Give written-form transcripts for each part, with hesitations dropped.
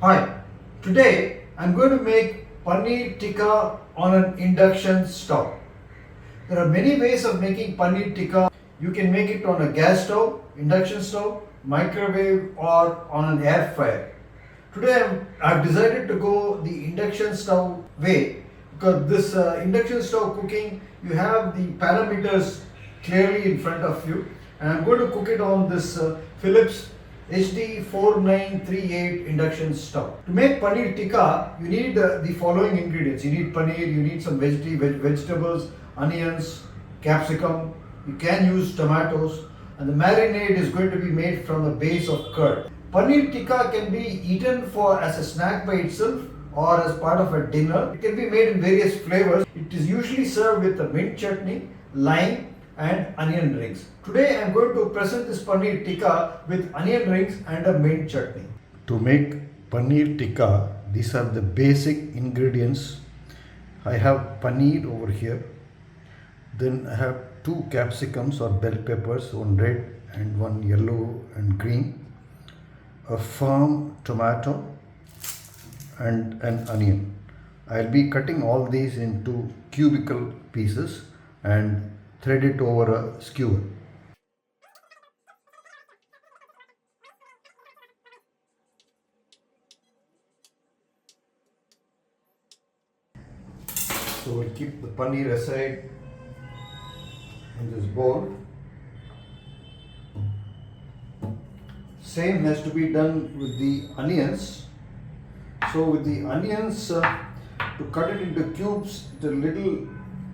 Hi, today I'm going to make paneer tikka on an induction stove. There are many ways of making paneer tikka. You can make it on a gas stove, induction stove, microwave or on an air fryer. Today I've decided to go the induction stove way because this induction stove cooking, you have the parameters clearly in front of you, and I'm going to cook it on this Philips HD4938 induction stove. To make paneer tikka, you need the following ingredients. You need paneer, you need some vegetables, onions, capsicum, you can use tomatoes, and the marinade is going to be made from the base of curd. Paneer tikka can be eaten as a snack by itself or as part of a dinner. It can be made in various flavors. It is usually served with a mint chutney, lime and onion rings. Today I am going to present this paneer tikka with onion rings and a mint chutney. To make paneer tikka, these are the basic ingredients. I have paneer over here. Then I have 2 capsicums or bell peppers, one red and one yellow and green, a firm tomato and an onion. I'll be cutting all these into cubical pieces and thread it over a skewer. So we'll keep the paneer aside in this bowl. Same has to be done with the onions. So with the onions, to cut it into cubes, it's a little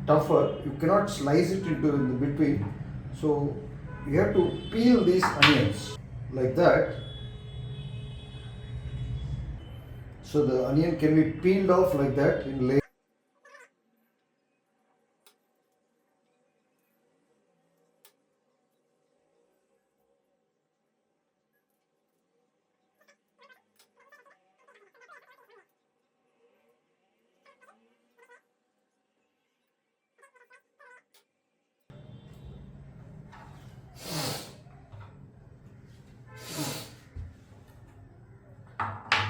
tougher. You cannot slice it into in the between. So you have to peel these onions like that. So the onion can be peeled off like that in layers.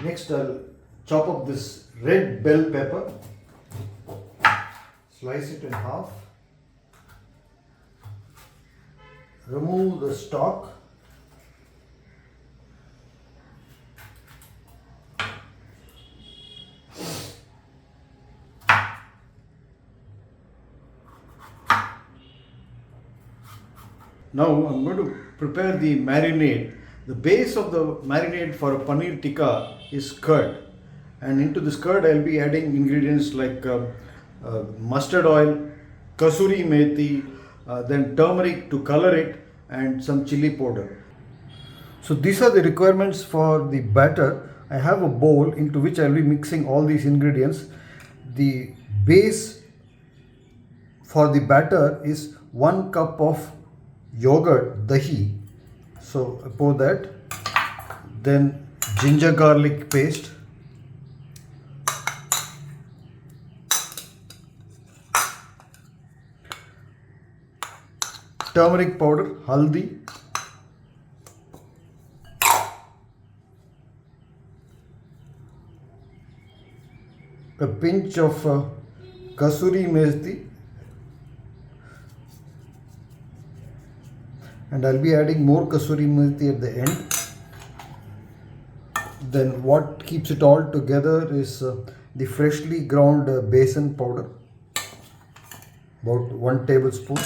Next I'll chop up this red bell pepper, slice it in half, remove the stalk, now I'm going to prepare the marinade. The base of the marinade for a paneer tikka is curd, and into this curd I'll be adding ingredients like mustard oil, kasuri methi, then turmeric to color it, and some chili powder. So these are the requirements for the batter. I have a bowl into which I'll be mixing all these ingredients. The base for the batter is 1 cup of yogurt, dahi. So I pour that. Then ginger garlic paste, turmeric powder, haldi, a pinch of kasuri methi, and I'll be adding more kasuri methi at the end. Then what keeps it all together is the freshly ground besan powder, about 1 tablespoon,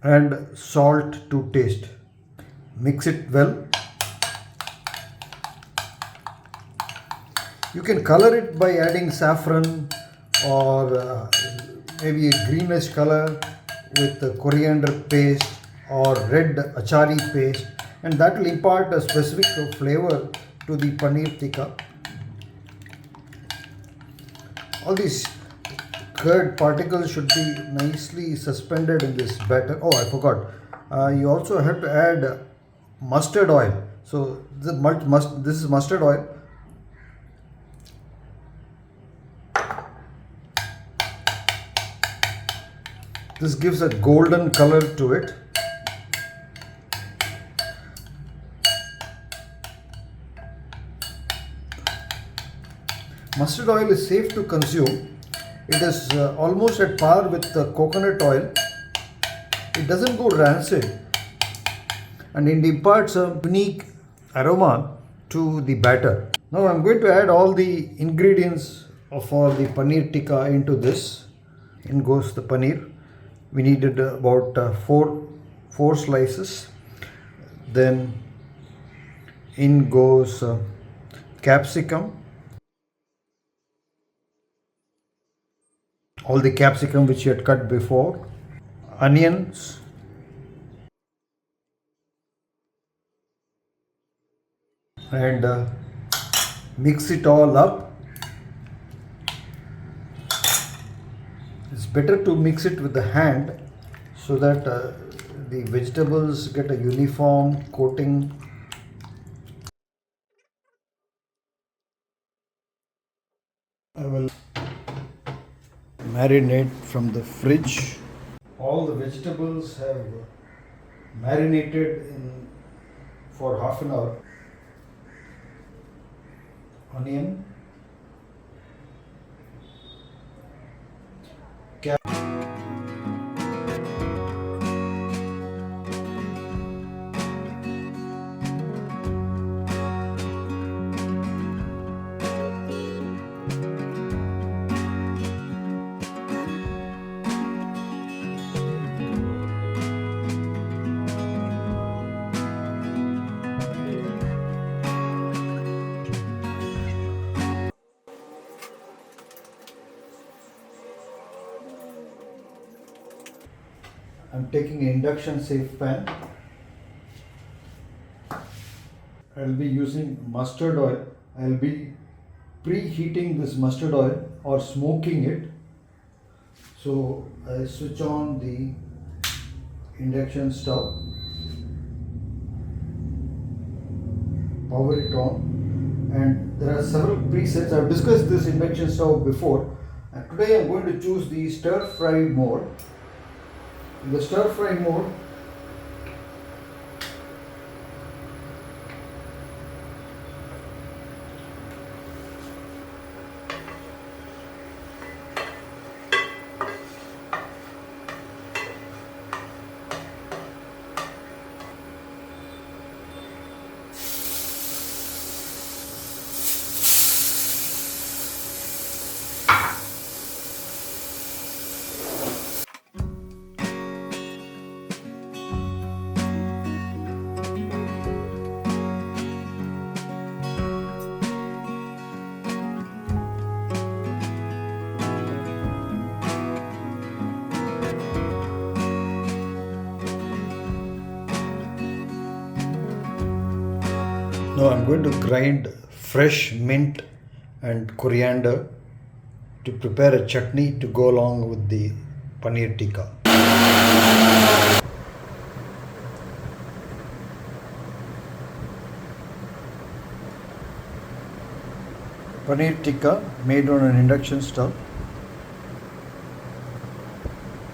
and salt to taste. Mix it well. You can color it by adding saffron or maybe a greenish color with coriander paste or red achari paste, and that will impart a specific flavor to the paneer tikka. All these curd particles should be nicely suspended in this batter. Oh, I forgot. You also have to add mustard oil. So this is mustard oil. This gives a golden color to it. Mustard oil is safe to consume. It is almost at par with coconut oil. It doesn't go rancid and it imparts a unique aroma to the batter. Now I'm going to add all the ingredients for the paneer tikka into this. In goes the paneer. We needed about four slices. Then in goes capsicum. All the capsicum which you had cut before. Onions. And mix it all up. It's better to mix it with the hand so that the vegetables get a uniform coating. I will marinate from the fridge. All the vegetables have marinated for half an hour. Onion, I'm taking an induction safe pan. I'll be using mustard oil. I'll be preheating this mustard oil or smoking it. So I switch on the induction stove, power it on, and there are several presets. I've discussed this induction stove before, and today I'm going to choose the stir fry mode. In the stir fry mode, now I'm going to grind fresh mint and coriander to prepare a chutney to go along with the paneer tikka. Paneer tikka made on an induction stove.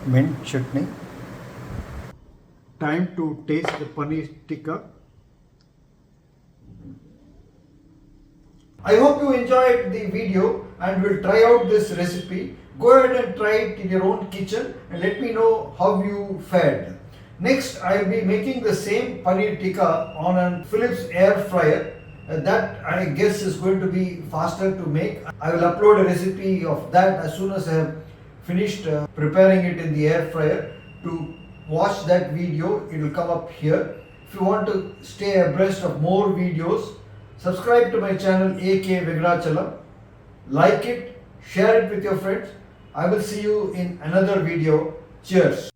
Mint chutney. Time to taste the paneer tikka. I hope you enjoyed the video and will try out this recipe. Go ahead and try it in your own kitchen and let me know how you fared. Next, I will be making the same paneer tikka on a Philips air fryer. That I guess is going to be faster to make. I will upload a recipe of that as soon as I have finished preparing it in the air fryer. To watch that video, it will come up here. If you want to stay abreast of more videos, subscribe to my channel A.K. Venkatachalam. Like it, share it with your friends. I will see you in another video. Cheers.